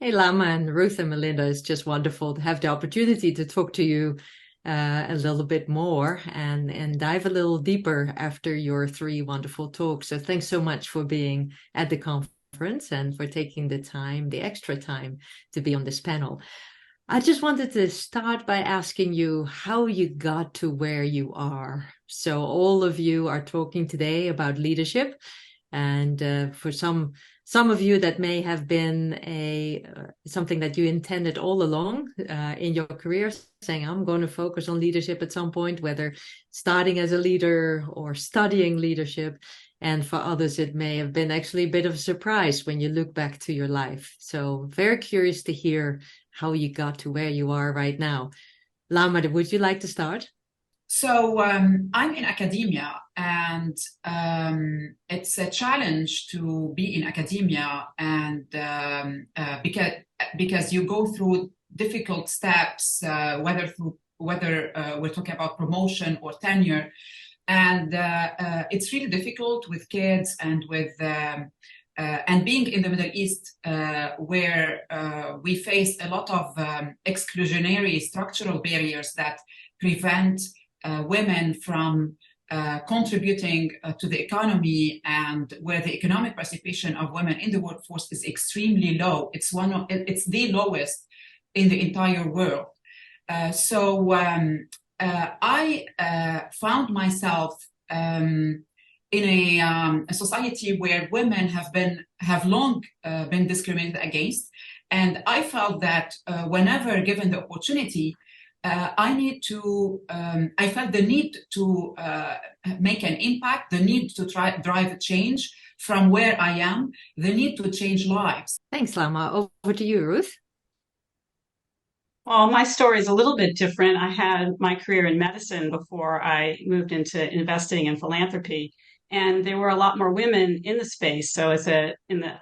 Hey, Lama and Ruth and Melinda, it's just wonderful to have the opportunity to talk to you a little bit more and dive a little deeper after your three wonderful talks. So thanks so much for being at the conference and for taking the time, the extra time to be on this panel. I just wanted to start by asking you how you got to where you are. So all of you are talking today about leadership, and for some of you that may have been a something that you intended all along in your career, saying I'm going to focus on leadership at some point, whether starting as a leader or studying leadership. And for others, it may have been actually a bit of a surprise when you look back to your life. So very curious to hear how you got to where you are right now. Lama, would you like to start? I'm in academia, and it's a challenge to be in academia, and because you go through difficult steps, whether we're talking about promotion or tenure, and it's really difficult with kids and being in the Middle East, where we face a lot of exclusionary structural barriers that prevent women from contributing to the economy, and where the economic participation of women in the workforce is extremely low. It's the lowest in the entire world. I found myself in a society where women have long been discriminated against, and I felt that whenever given the opportunity, I felt the need to make an impact, the need to drive a change from where I am, the need to change lives. Thanks, Lama. Over to you, Ruth. Well, my story is a little bit different. I had my career in medicine before I moved into investing and philanthropy, and there were a lot more women in the space. So, in the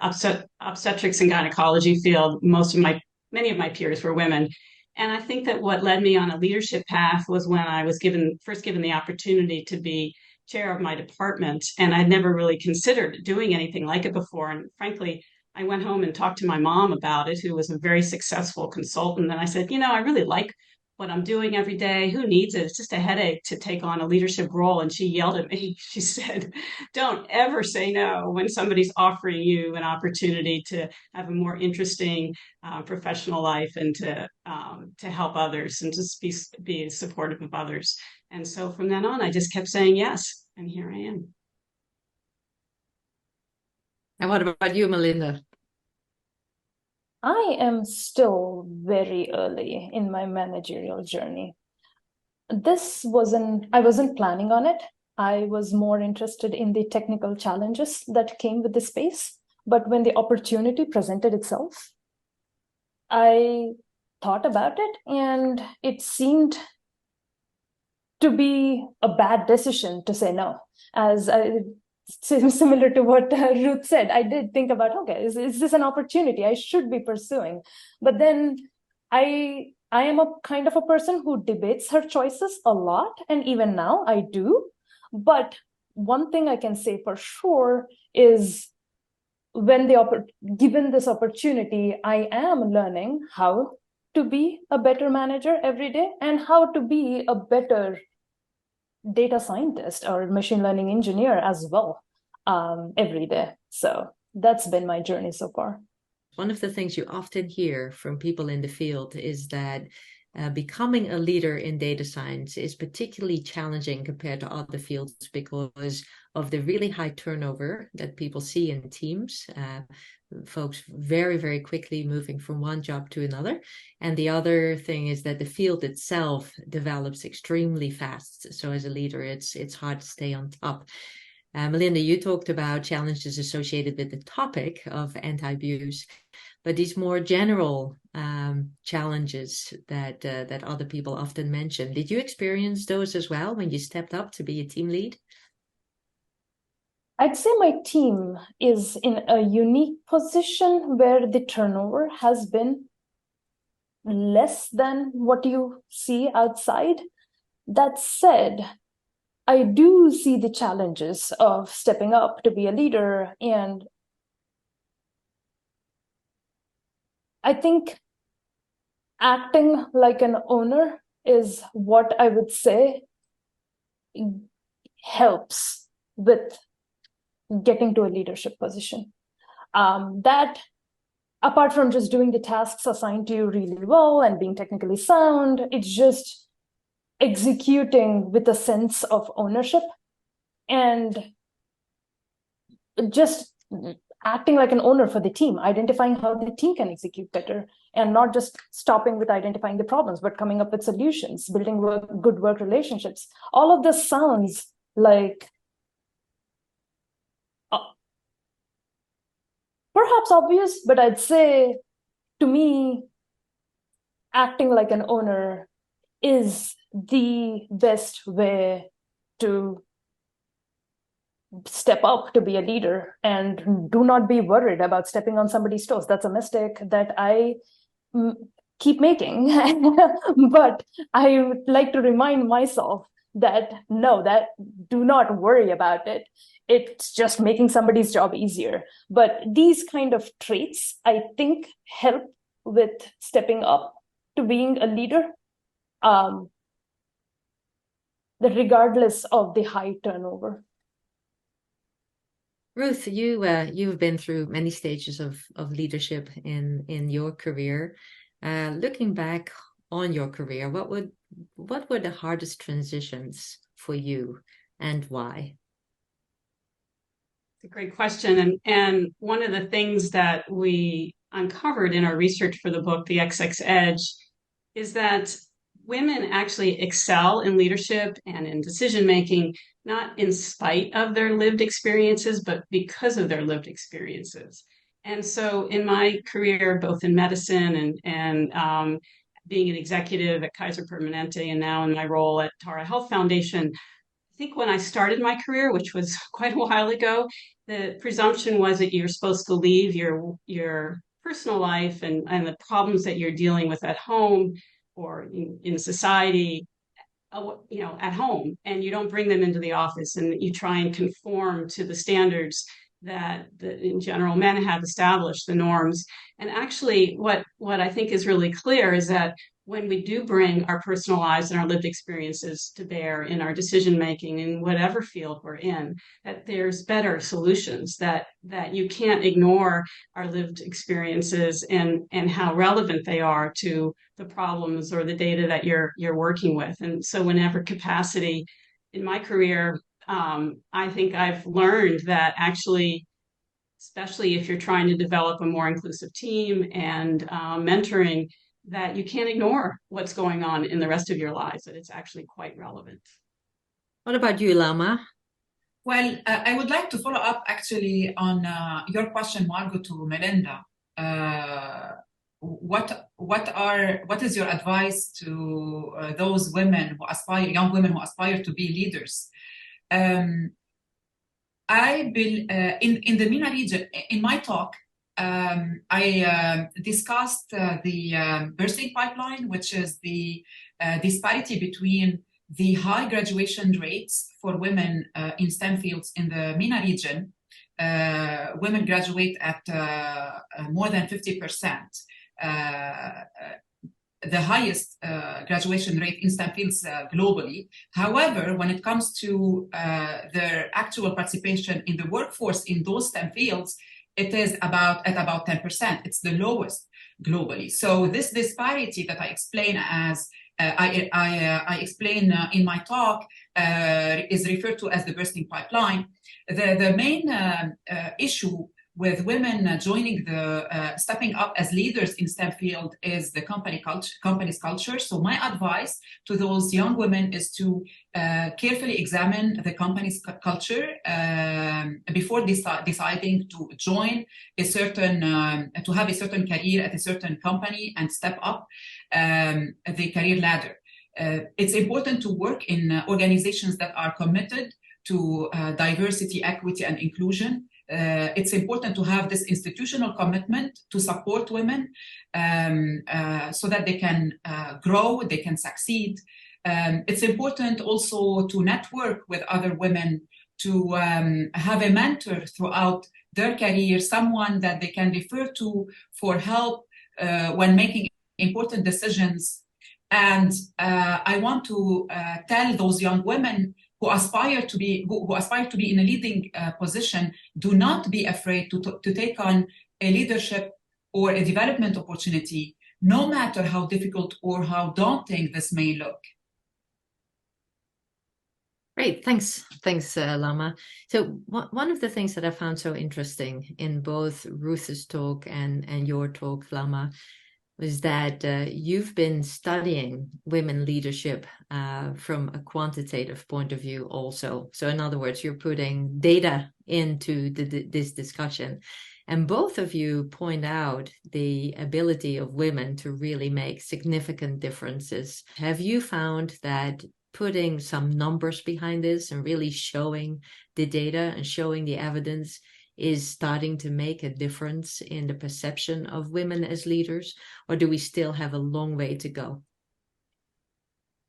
obstetrics and gynecology field, many of my peers were women, and I think that what led me on a leadership path was when I was first given the opportunity to be chair of my department, and I'd never really considered doing anything like it before. And frankly, I went home and talked to my mom about it, who was a very successful consultant. And I said, I really like what I'm doing every day. Who needs it? It's just a headache to take on a leadership role. And she yelled at me. She said, don't ever say no when somebody's offering you an opportunity to have a more interesting professional life and to help others and just be supportive of others. And so from then on, I just kept saying yes. And here I am. And what about you, Melinda? I am still very early in my managerial journey. I wasn't planning on it. I was more interested in the technical challenges that came with the space. But when the opportunity presented itself, I thought about it, and it seemed to be a bad decision to say no. Similar to what Ruth said, I did think about, okay, is this an opportunity I should be pursuing? But then I am a kind of a person who debates her choices a lot, and even now I do. But one thing I can say for sure is given this opportunity, I am learning how to be a better manager every day and how to be a better data scientist or machine learning engineer as well every day. So that's been my journey so far. One of the things you often hear from people in the field is that becoming a leader in data science is particularly challenging compared to other fields because of the really high turnover that people see in teams. Folks very, very quickly moving from one job to another. And the other thing is that the field itself develops extremely fast. So as a leader, it's hard to stay on top. Melinda, you talked about challenges associated with the topic of anti-abuse, but these more general challenges that other people often mention, did you experience those as well when you stepped up to be a team lead? I'd say my team is in a unique position where the turnover has been less than what you see outside. That said, I do see the challenges of stepping up to be a leader, and I think acting like an owner is what I would say helps with getting to a leadership position. That, apart from just doing the tasks assigned to you really well and being technically sound, it's just executing with a sense of ownership and just acting like an owner for the team, identifying how the team can execute better, and not just stopping with identifying the problems, but coming up with solutions, building good work relationships. All of this sounds like perhaps obvious, but I'd say, to me, acting like an owner is the best way to step up to be a leader, and do not be worried about stepping on somebody's toes. That's a mistake that I keep making. But I would like to remind myself that no, that do not worry about it. It's just making somebody's job easier. But these kind of traits, I think, help with stepping up to being a leader, regardless of the high turnover. Ruth, you've been through many stages of leadership in your career. Looking back on your career, what were the hardest transitions for you, and why? It's a great question. And one of the things that we uncovered in our research for the book, The XX Edge, is that women actually excel in leadership and in decision making, not in spite of their lived experiences, but because of their lived experiences. And so in my career, both in medicine and being an executive at Kaiser Permanente, and now in my role at Tara Health Foundation, I think when I started my career, which was quite a while ago, the presumption was that you're supposed to leave your personal life and the problems that you're dealing with at home or in society, at home, and you don't bring them into the office, and you try and conform to the standards that in general men have established, the norms. And actually what I think is really clear is that when we do bring our personal lives and our lived experiences to bear in our decision making in whatever field we're in, that there's better solutions, that you can't ignore our lived experiences and how relevant they are to the problems or the data that you're working with. And so whenever capacity in my career, I think I've learned that actually, especially if you're trying to develop a more inclusive team and mentoring, that you can't ignore what's going on in the rest of your lives, that it's actually quite relevant. What about you, Lama? Well, I would like to follow up actually on your question, Margot, to Milinda. What is your advice to those women who aspire, young women who aspire to be leaders? In the MENA region, in my talk, I discussed the birthing pipeline, which is the disparity between the high graduation rates for women in STEM fields in the MENA region. Women graduate at more than 50%. The highest graduation rate in STEM fields globally. However, when it comes to their actual participation in the workforce in those STEM fields, it is about 10%. It's the lowest globally. So this disparity that I explain I explain in my talk is referred to as the bursting pipeline. The main issue with women joining stepping up as leaders in STEM field is the company's culture. So my advice to those young women is to carefully examine the company's culture before deciding to join to have a certain career at a certain company and step up the career ladder. It's important to work in organizations that are committed to diversity, equity, and inclusion. It's important to have this institutional commitment to support women so that they can grow, they can succeed. It's important also to network with other women, to have a mentor throughout their career, someone that they can refer to for help when making important decisions. And I want to tell those young women who aspire to be in a leading position, do not be afraid to take on a leadership or a development opportunity, no matter how difficult or how daunting this may look. Great, thanks, Lama. So one of the things that I found so interesting in both Ruth's talk and your talk, Lama, was that you've been studying women leadership from a quantitative point of view also. So in other words, you're putting data into this discussion. And both of you point out the ability of women to really make significant differences. Have you found that putting some numbers behind this and really showing the data and showing the evidence is starting to make a difference in the perception of women as leaders, or do we still have a long way to go?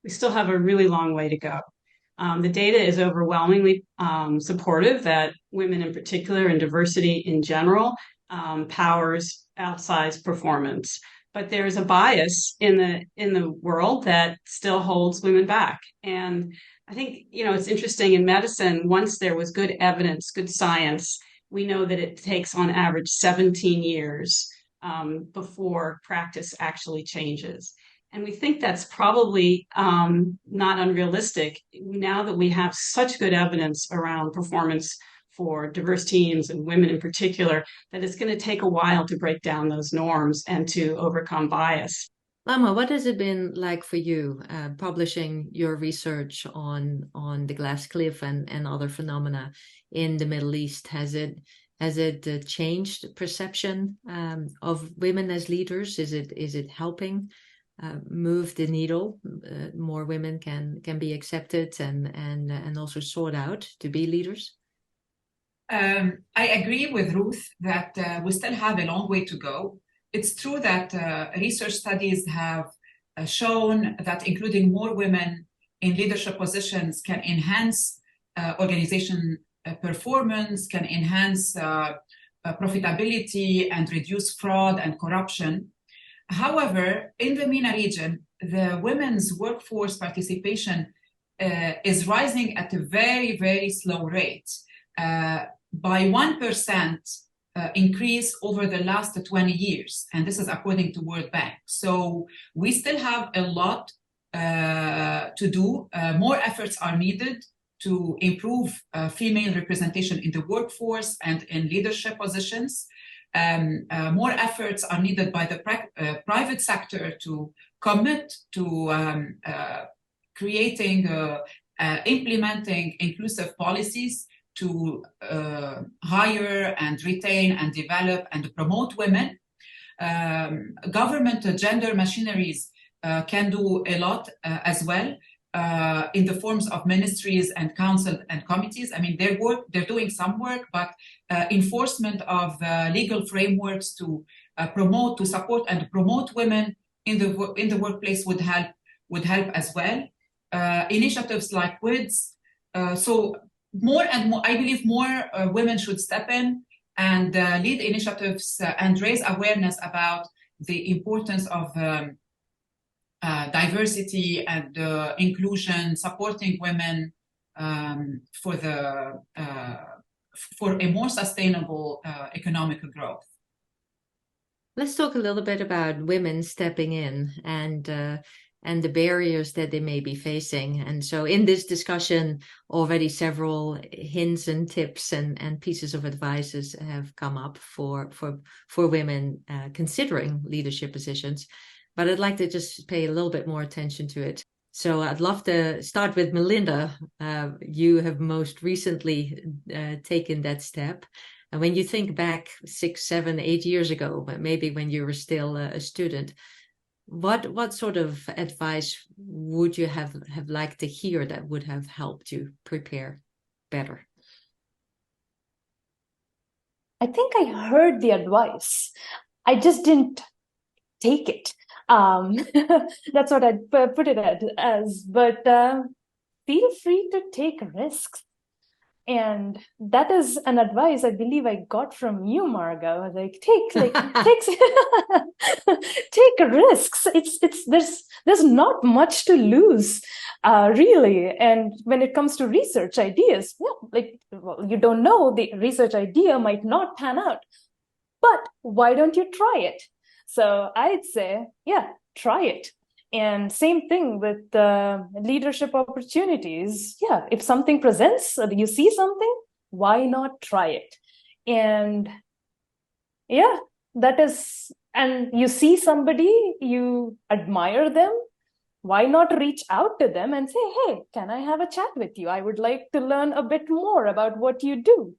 We still have a really long way to go. The data is overwhelmingly supportive that women in particular and diversity in general powers outsized performance. But there is a bias in the world that still holds women back. And I think, it's interesting in medicine, once there was good evidence, good science, we know that it takes on average 17 years before practice actually changes. And we think that's probably not unrealistic now that we have such good evidence around performance for diverse teams and women in particular, that it's going to take a while to break down those norms and to overcome bias. Lama, what has it been like for you publishing your research on the glass cliff and other phenomena in the Middle East? Has it changed perception of women as leaders? Is it helping move the needle? More women can be accepted and also sought out to be leaders? I agree with Ruth that we still have a long way to go. It's true that research studies have shown that including more women in leadership positions can enhance organization performance, can enhance profitability and reduce fraud and corruption. However, in the MENA region, the women's workforce participation is rising at a very, very slow rate. By 1% increase over the last 20 years. And this is according to World Bank. So we still have a lot to do. More efforts are needed to improve female representation in the workforce and in leadership positions. More efforts are needed by the private sector to commit to creating, implementing inclusive policies to hire and retain and develop and promote women. Government gender machineries can do a lot as well in the forms of ministries and council and committees. I mean, they're doing some work, but enforcement of legal frameworks to promote, to support and promote women in the workplace would help as well. Initiatives like WIDS. So more and more, I believe more women should step in and lead initiatives and raise awareness about the importance of diversity and inclusion, supporting women for a more sustainable economic growth. Let's talk a little bit about women stepping in and the barriers that they may be facing. And so in this discussion, already several hints and tips and pieces of advice have come up for women considering leadership positions. But I'd like to just pay a little bit more attention to it. So I'd love to start with Milinda. You have most recently taken that step. And when you think back 6, 7, 8 years ago, maybe when you were still a student, what sort of advice would you have liked to hear that would have helped you prepare better? I think I heard the advice. I just didn't take it. That's what I'd put it as. But feel free to take risks. And that is an advice I believe I got from you, Margot. Like take risks. There's not much to lose, really. And when it comes to research ideas, you don't know, the research idea might not pan out, but why don't you try it? So I'd say, yeah, try it. And same thing with leadership opportunities. Yeah, if something presents, you see something, why not try it? And yeah, and you see somebody, you admire them, why not reach out to them and say, hey, can I have a chat with you? I would like to learn a bit more about what you do.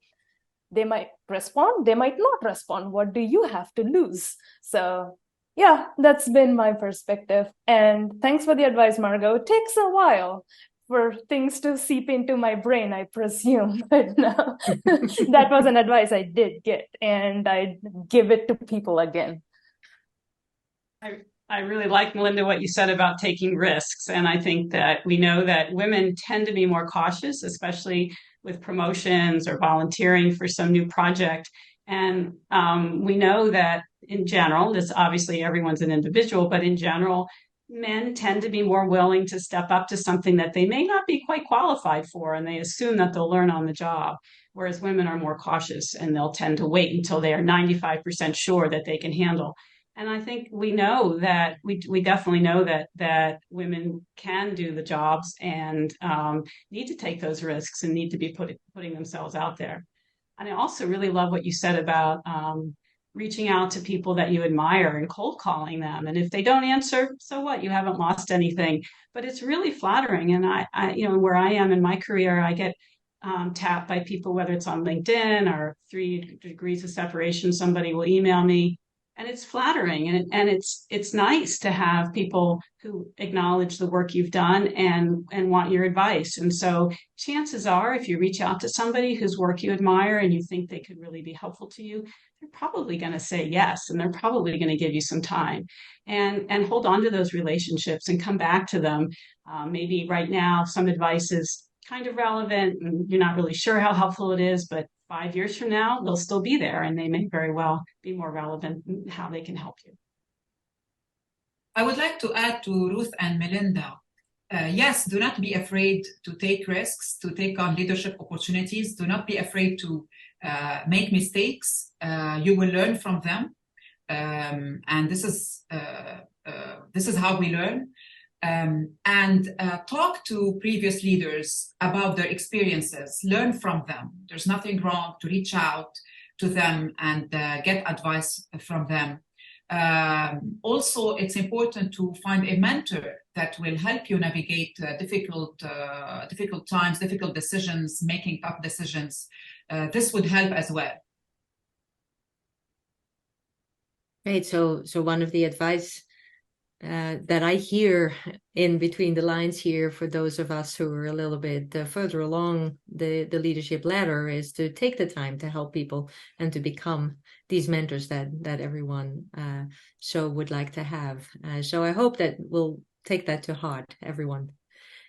They might respond, they might not respond. What do you have to lose? So yeah, that's been my perspective. And thanks for the advice, Margot. It takes a while for things to seep into my brain, I presume. But no, that was an advice I did get, and I give it to people again. I really like, Milinda, what you said about taking risks. And I think that we know that women tend to be more cautious, especially with promotions or volunteering for some new project. And we know that in general, this obviously everyone's an individual, but in general, men tend to be more willing to step up to something that they may not be quite qualified for, and they assume that they'll learn on the job. Whereas women are more cautious and they'll tend to wait until they are 95% sure that they can handle. And I think we know that we definitely know that women can do the jobs and need to take those risks and need to be putting themselves out there. And I also really love what you said about reaching out to people that you admire and cold calling them. And if they don't answer, so what? You haven't lost anything. But it's really flattering. And I where I am in my career, I get tapped by people, whether it's on LinkedIn or 3 Degrees of Separation, somebody will email me. And it's flattering, and it's nice to have people who acknowledge the work you've done and want your advice. And so chances are, if you reach out to somebody whose work you admire and you think they could really be helpful to you, they're probably going to say yes, and they're probably going to give you some time and hold on to those relationships and come back to them. Maybe right now some advice is kind of relevant and you're not really sure how helpful it is, but 5 years from now, they'll still be there and they may very well be more relevant in how they can help you. I would like to add to Ruth and Milinda. Yes, do not be afraid to take risks, to take on leadership opportunities. Do not be afraid to make mistakes. You will learn from them. And this is how we learn. And talk to previous leaders about their experiences, learn from them. There's nothing wrong to reach out to them and get advice from them. Also, it's important to find a mentor that will help you navigate difficult times, difficult decisions, making tough decisions. This would help as well. Great. So one of the advice that I hear in between the lines here for those of us who are a little bit further along the leadership ladder is to take the time to help people and to become these mentors that everyone so would like to have. So I hope that we'll take that to heart, everyone.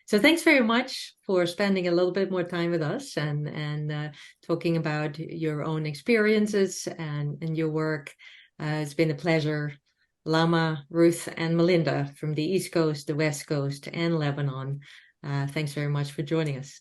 So thanks very much for spending a little bit more time with us and talking about your own experiences and your work. It's been a pleasure. Lama, Ruth, and Milinda from the East Coast, the West Coast, and Lebanon. Thanks very much for joining us.